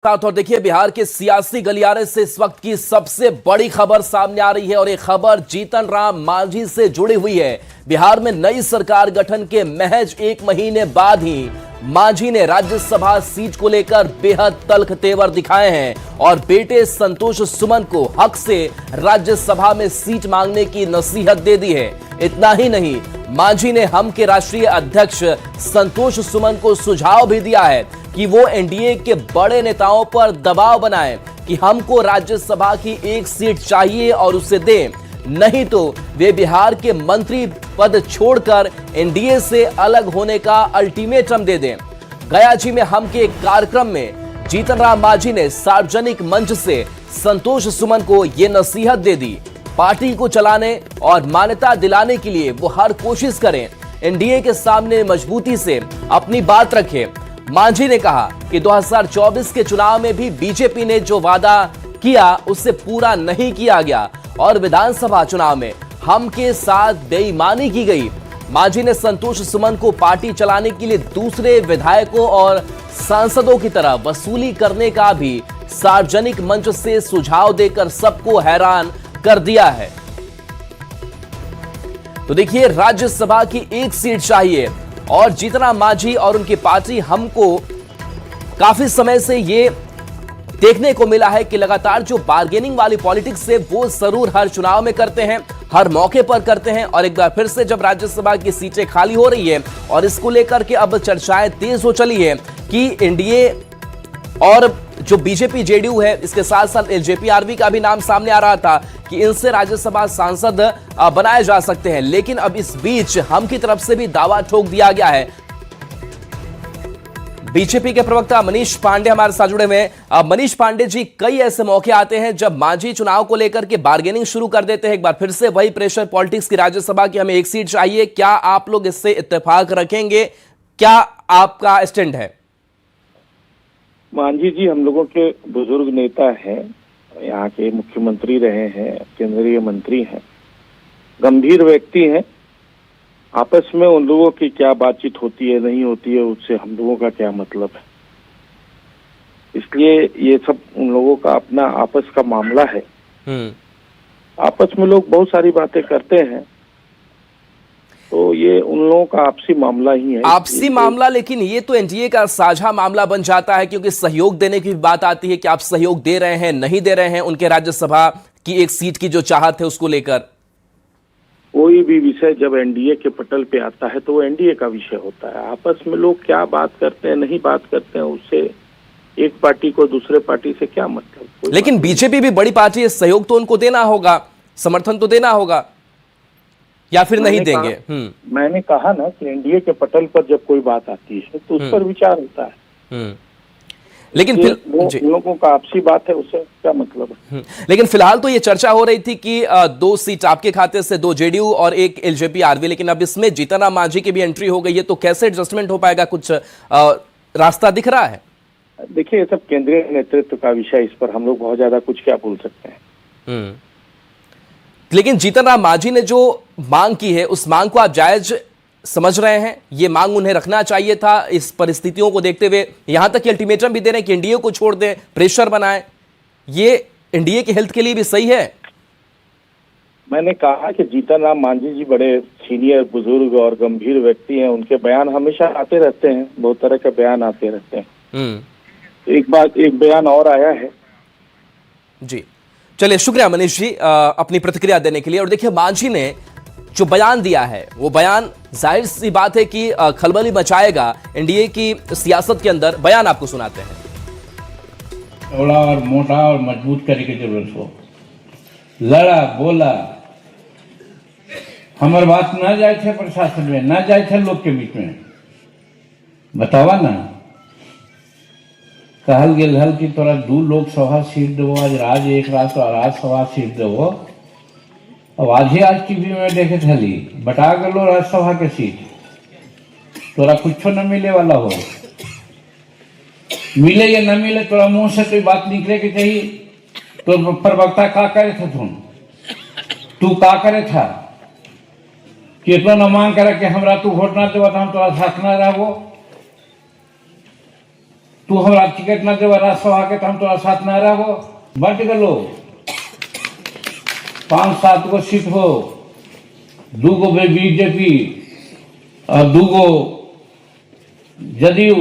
साथ। और देखिए, बिहार के सियासी गलियारे से इस वक्त की सबसे बड़ी खबर सामने आ रही है और ये खबर जीतन राम मांझी से जुड़ी हुई है। बिहार में नई सरकार गठन के महज एक महीने बाद ही मांझी ने राज्यसभा सीट को लेकर बेहद तल्ख तेवर दिखाए हैं और बेटे संतोष सुमन को हक से राज्यसभा में सीट मांगने की नसीहत दे दी है। इतना ही नहीं, मांझी ने हम के राष्ट्रीय अध्यक्ष संतोष सुमन को सुझाव भी दिया है कि वो एनडीए के बड़े नेताओं पर दबाव बनाएं कि हमको राज्यसभा की एक सीट चाहिए और उसे दें, नहीं तो वे बिहार के मंत्री पद छोड़कर एनडीए से अलग होने का अल्टीमेटम दे दें। गया जी में हम के एक कार्यक्रम में जीतन राम मांझी ने सार्वजनिक मंच से संतोष सुमन को ये नसीहत दे दी, पार्टी को चलाने और मान्यता दिलाने के लिए वो हर कोशिश करें, एनडीए के सामने मजबूती से अपनी बात रखें। मांझी ने कहा कि 2024 के चुनाव में भी बीजेपी ने जो वादा किया उसे पूरा नहीं किया गया और विधानसभा चुनाव में हम के साथ बेईमानी की गई। मांझी ने संतोष सुमन को पार्टी चलाने के लिए दूसरे विधायकों और सांसदों की तरह वसूली करने का भी सार्वजनिक मंच से सुझाव देकर सबको हैरान कर दिया है। तो देखिए, राज्यसभा की एक सीट चाहिए और जीतन राम मांझी और उनकी पार्टी हमको काफी समय से ये देखने को मिला है कि लगातार जो बार्गेनिंग वाली पॉलिटिक्स है वो जरूर हर चुनाव में करते हैं, हर मौके पर करते हैं। और एक बार फिर से जब राज्यसभा की सीटें खाली हो रही है और इसको लेकर के अब चर्चाएं तेज हो चली है कि एनडीए और जो बीजेपी जेडीयू है, इसके साथ साथ एलजेपी आरवी का भी नाम सामने आ रहा था कि इनसे राज्यसभा सांसद बनाए जा सकते हैं। लेकिन अब इस बीच हम की तरफ से भी दावा ठोक दिया गया है। बीजेपी के प्रवक्ता मनीष पांडे हमारे साथ जुड़े हुए हैं। मनीष पांडे जी, कई ऐसे मौके आते हैं जब मांझी चुनाव को लेकर के बार्गेनिंग शुरू कर देते हैं, एक बार फिर से वही प्रेशर पॉलिटिक्स की राज्यसभा की हमें एक सीट चाहिए। क्या आप लोग इससे इत्तेफाक रखेंगे? क्या आपका स्टैंड है? मांझी जी हम लोगों के बुजुर्ग नेता हैं, यहाँ के मुख्यमंत्री रहे हैं, केंद्रीय मंत्री हैं, गंभीर व्यक्ति हैं। आपस में उन लोगों की क्या बातचीत होती है नहीं होती है उससे हम लोगों का क्या मतलब है। इसलिए ये सब उन लोगों का अपना आपस का मामला है। आपस में लोग बहुत सारी बातें करते हैं, तो ये उन लोगों का आपसी मामला ही है। आपसी मामला, लेकिन ये तो एनडीए का साझा मामला बन जाता है क्योंकि सहयोग देने की बात आती है कि आप सहयोग दे रहे हैं नहीं दे रहे हैं उनके राज्यसभा की एक सीट की जो चाहत है उसको लेकर। कोई भी विषय जब एनडीए के पटल पे आता है तो वो एनडीए का विषय होता है। आपस में लोग क्या बात करते हैं नहीं बात करते हैं उससे एक पार्टी को दूसरे पार्टी से क्या मतलब। लेकिन बीजेपी भी बड़ी पार्टी है, सहयोग तो उनको देना होगा, समर्थन तो देना होगा, या फिर नहीं देंगे? मैंने कहा ना कि एनडीए के पटल पर जब कोई बात आती है तो उस पर विचार होता है। लेकिन लोगों का आपसी बात है, उससे क्या मतलब है। लेकिन फिलहाल तो ये चर्चा हो रही थी कि 2 सीट आपके खाते से, 2 जेडीयू और 1 एलजेपी आरवी, लेकिन अब इसमें जीतन राम मांझी की भी एंट्री हो गई है, तो कैसे एडजस्टमेंट हो पाएगा? कुछ रास्ता दिख रहा है? देखिए, ये सब केंद्रीय नेतृत्व का विषय, इस पर हम लोग बहुत ज्यादा कुछ क्या बोल सकते हैं। लेकिन जीतन राम मांझी ने जो मांग की है उस मांग को आप जायज समझ रहे हैं? ये मांग उन्हें रखना चाहिए था इस परिस्थितियों को देखते हुए? यहां तक कि अल्टीमेटम भी दे रहे हैं कि एनडीए को छोड़ दें, प्रेशर बनाएं। ये एनडीए के हेल्थ के लिए भी सही है? मैंने कहा कि जीतन राम मांझी जी बड़े सीनियर बुजुर्ग और गंभीर व्यक्ति हैं, उनके बयान हमेशा आते रहते हैं, बहुत तरह के बयान आते रहते हैं। एक बयान और आया है जी। चलिए, शुक्रिया मनीष जी अपनी प्रतिक्रिया देने के लिए। और देखिए, मांझी ने जो बयान दिया है वो बयान जाहिर सी बात है कि खलबली मचाएगा एनडीए की सियासत के अंदर। बयान आपको सुनाते हैं। चौड़ा और मोटा और मजबूत करे की जरूरत हो, लड़ा बोला, हमारे बात ना जाए थे प्रशासन में, ना जाए थे लोग के बीच में, बतावा ना। कहल गेल हल कि तोरा 2 लोकसभा सीट देवो, आज राज्यसभा सीट देवो। अब आज टीवी में देखे थली बटा गलो राज्यसभा के सीट, तोरा कुछ न मिले वाला हो, मिले या न मिले तोरा मुंह से कोई बात निकले के चाहिए। तो प्रवक्ता का करे थे, तू का करे था कि तो न मांग करे कि हमरा तू वोट ना देवा तो हम तोरा साथ ना रहो। तू हमारा टिकट न देवा राज्यसभा के तो हम तोरा साथ न रहो। बट गलो 5-7 गो सीट हो, 2 गो बीजेपी और 2 गो जदयू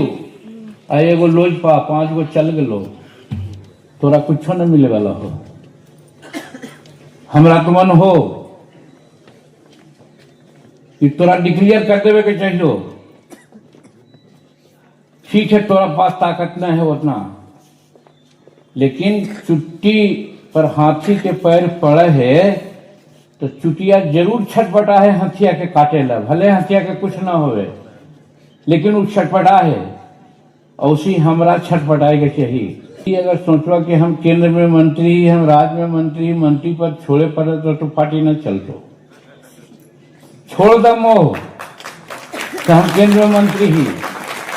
और 1 गो लोजपा, 5 गो चल गलो, तोरा कुछो न मिले वाला हो। हमरा तो मन हो कि तोरा डिक्लेयर कर देवे के चाहिए। ठीक है, तोरा पास ताकत न है उतना, लेकिन चुट्टी पर हाथी के पैर पड़े है तो चुटिया जरूर छटपटा है हथिया के काटे ला। भले हथिया के कुछ ना होवे, लेकिन वो छटपटा है और उसी हमरा छटपटाए के चाहिए। अगर सोचवा कि हम केंद्र में मंत्री, हम राज्य में मंत्री पर छोड़े पड़े तो पार्टी न चलतो। छोड़ द मोह कि हम केंद्र में मंत्री ही,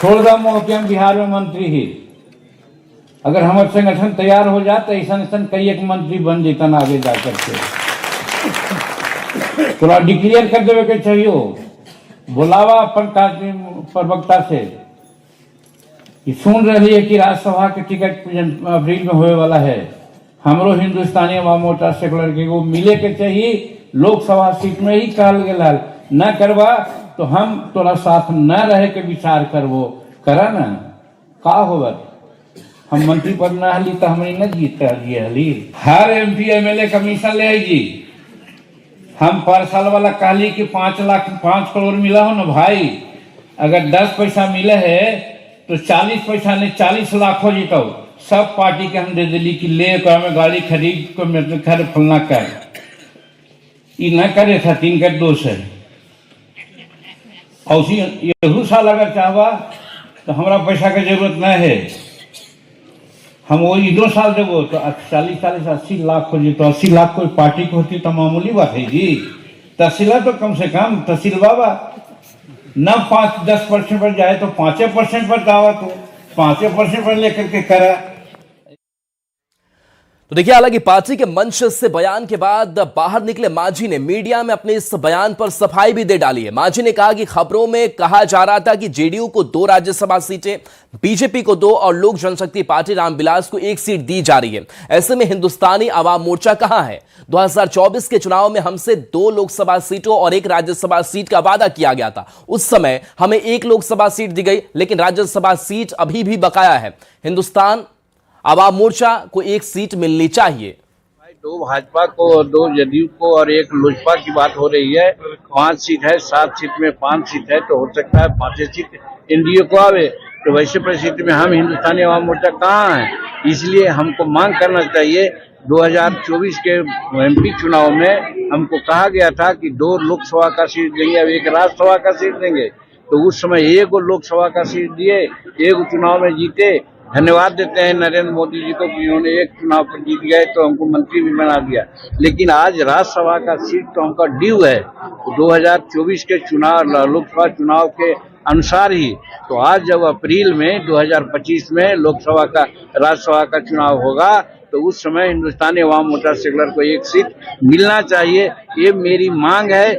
छोड़ द मोह कि हम बिहार में मंत्री ही। अगर हमारे संगठन तैयार हो जाए ऐसा कई एक मंत्री बन जेतन आगे जाकर के। थोड़ा डिक्लेयर कर देवे के चाहिए, बुलावा अपन प्रवक्ता से कि सुन रही है कि राज्यसभा के टिकट अप्रैल में होने वाला है। हमरो हिंदुस्तानी अवाम मोर्चा सेकुलर के वो मिले के चाहिए। लोकसभा सीट में ही कहल गया न करवा तो हम तोरा साथ न रहे के विचार करवो करा न का होगा। हम मंत्री पद न हली तो हमारी न जीत हली। हर MP MLA कमीशन ले जी। हम पर साल वाला कहली कि 5 करोड़ मिला हो ना भाई, अगर 10 पैसा मिले है तो 40 पैसा नहीं 40 लाख हो जीतो। सब पार्टी के हम दे दिली कि ले में गाड़ी खरीद को मेरे घर फलना कर न करे था 3 का दोष है। और यहू साल अगर चाहवा तो हमारा पैसा का जरूरत न है, हम वो 2 साल देवो तो 40-80 लाख हो जी। तो 80 लाख कोई पार्टी को होती तो मामूली बात है जी। तहसीला तो कम से कम तहसील बाबा न 5-10% पर जाए तो 5% पर दावा, तो 5% पर लेकर के करा। तो देखिए, हालांकि पार्टी के मंच से बयान के बाद बाहर निकले मांझी ने मीडिया में अपने इस बयान पर सफाई भी दे डाली है। मांझी ने कहा कि खबरों में कहा जा रहा था कि जेडीयू को 2 राज्यसभा सीटें, बीजेपी को 2 और लोक जनशक्ति पार्टी रामविलास को 1 सीट दी जा रही है। ऐसे में हिंदुस्तानी अवाम मोर्चा कहां है? 2024 के चुनाव में हमसे 2 लोकसभा सीटों और 1 राज्यसभा सीट का वादा किया गया था। उस समय हमें 1 लोकसभा सीट दी गई, लेकिन राज्यसभा सीट अभी भी बकाया है। हिंदुस्तान अवाम मोर्चा को 1 सीट मिलनी चाहिए। 2 भाजपा को और 2 जदयू को और 1 लोजपा की बात हो रही है। 5 सीट है, 7 सीट में 5 सीट है, तो हो सकता है 5 सीट एनडीए को आवे। तो वैसे परिस्थिति में हम हिंदुस्तानी अवाम मोर्चा कहाँ हैं? इसलिए हमको मांग करना चाहिए। 2024 के MP चुनाव में हमको कहा गया था कि 2 लोकसभा का सीट देंगे, अब 1 राज्यसभा का सीट देंगे। तो उस समय 1 लोकसभा का सीट दिए, 1 चुनाव में जीते। धन्यवाद देते हैं नरेंद्र मोदी जी को कि उन्होंने 1 चुनाव पर जीत गए तो हमको मंत्री भी बना दिया। लेकिन आज राज्यसभा का सीट तो हमका ड्यू है 2024 के चुनाव, लोकसभा चुनाव के अनुसार ही। तो आज जब अप्रैल में 2025 में लोकसभा का राज्यसभा का चुनाव होगा तो उस समय हिंदुस्तानी अवाम मोर्चा सेकुलर को 1 सीट मिलना चाहिए। ये मेरी मांग है।